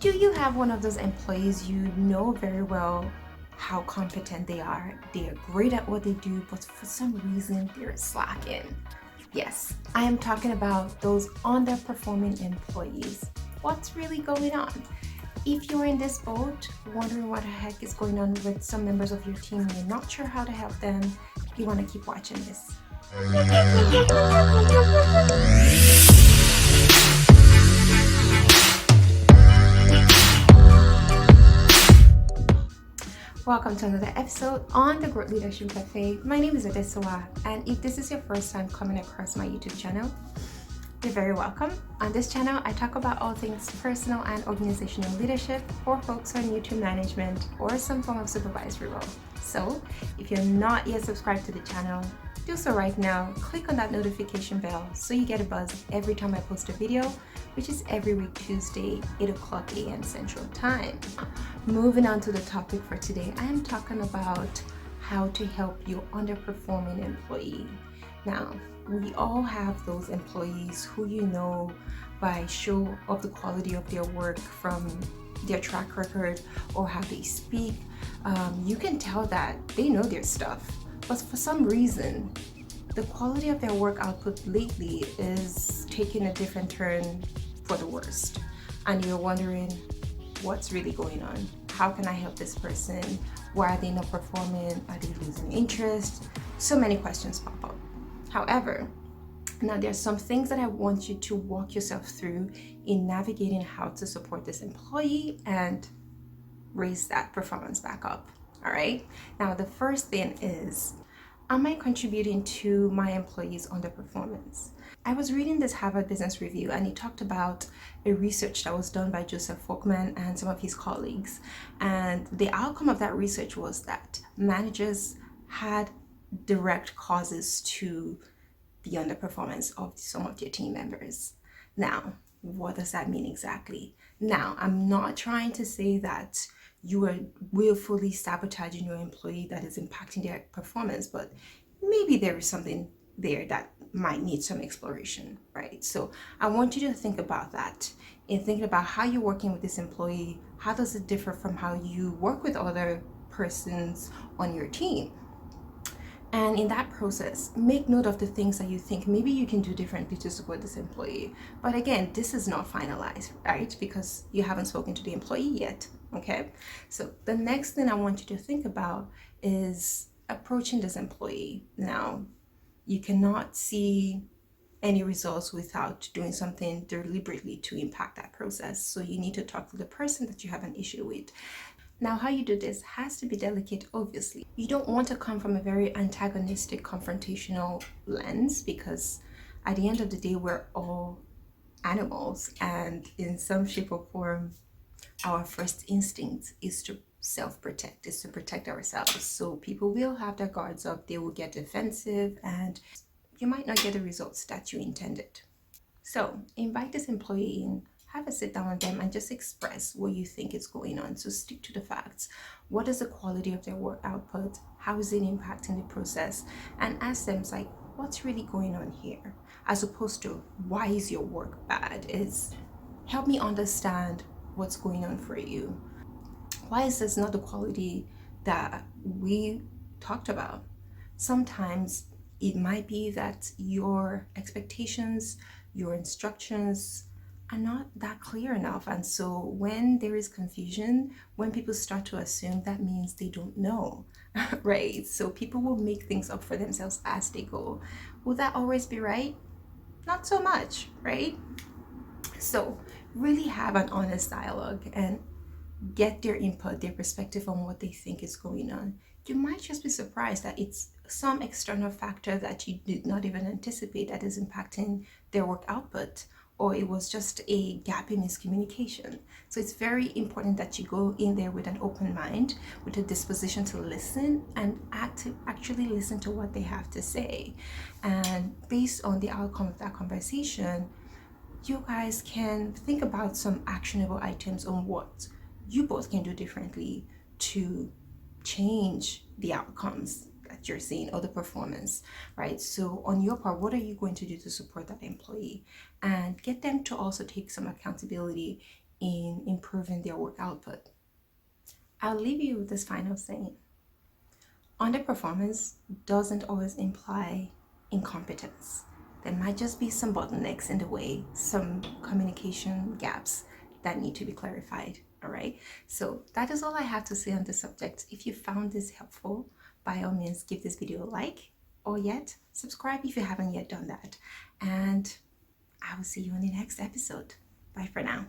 Do you have one of those employees you know very well how competent they are? They are great at what they do, but for some reason they're slacking. Yes, I am talking about those underperforming employees. What's really going on? If you're in this boat, wondering what the heck is going on with some members of your team and you're not sure how to help them, you want to keep watching this. Welcome to another episode on the Growth Leadership Cafe. My name is Adesuwa, and if this is your first time coming across my YouTube channel, you're very welcome. On this channel, I talk about all things personal and organizational leadership for folks who are new to management or some form of supervisory role. So, if you're not yet subscribed to the channel, do so right now. Click on that notification bell so you get a buzz every time I post a video, which is every week Tuesday, 8 o'clock a.m. Central Time. Moving on to the topic for today, I am talking about how to help your underperforming employee. Now, we all have those employees who you know by show of the quality of their work from their track record or how they speak. You can tell that they know their stuff, but for some reason, the quality of their work output lately is taking a different turn for the worst. And you're wondering what's really going on. How can I help this person? Why are they not performing? Are they losing interest? So many questions pop up. However, now there's some things that I want you to walk yourself through in navigating how to support this employee and raise that performance back up. All right. Now, the first thing is, am I contributing to my employees' underperformance? I was reading this Harvard Business Review, and he talked about a research that was done by Joseph Folkman and some of his colleagues. And the outcome of that research was that managers had direct causes to the underperformance of some of their team members. Now, what does that mean exactly? Now, I'm not trying to say that you are willfully sabotaging your employee that is impacting their performance, but maybe there is something there that might need some exploration, right? So I want you to think about that in thinking about how you're working with this employee. How does it differ from how you work with other persons on your team? And in that process, make note of the things that you think maybe you can do differently to support this employee. But again, this is not finalized, right? Because you haven't spoken to the employee yet, okay? So the next thing I want you to think about is approaching this employee. Now, you cannot see any results without doing something deliberately to impact that process. So you need to talk to the person that you have an issue with. Now, how you do this has to be delicate, obviously. You don't want to come from a very antagonistic, confrontational lens, because at the end of the day, we're all animals, and in some shape or form, our first instinct is to self-protect, is to protect ourselves. So people will have their guards up, they will get defensive, and you might not get the results that you intended. So invite this employee in, have a sit down with them, and just express what you think is going on. So stick to the facts. What is the quality of their work output? How is it impacting the process? And ask them, like, what's really going on here? As opposed to, why is your work bad? It's, help me understand what's going on for you. Why is this not the quality that we talked about? Sometimes it might be that your expectations, your instructions are not that clear enough. And so when there is confusion, when people start to assume, that means they don't know, right? So people will make things up for themselves as they go. Will that always be right? Not so much, right? So really have an honest dialogue and get their input, their perspective on what they think is going on. You might just be surprised that it's some external factor that you did not even anticipate that is impacting their work output, or it was just a gap in miscommunication. So it's very important that you go in there with an open mind, with a disposition to listen and actually listen to what they have to say. And based on the outcome of that conversation, you guys can think about some actionable items on what you both can do differently to change the outcomes that you're seeing or the performance, right? So on your part, what are you going to do to support that employee and get them to also take some accountability in improving their work output. I'll leave you with this final saying. Underperformance doesn't always imply incompetence. There might just be some bottlenecks in the way, some communication gaps that need to be clarified. All right. So that is all I have to say on this subject. If you found this helpful, by all means, give this video a like, or yet subscribe if you haven't yet done that. And I will see you in the next episode. Bye for now.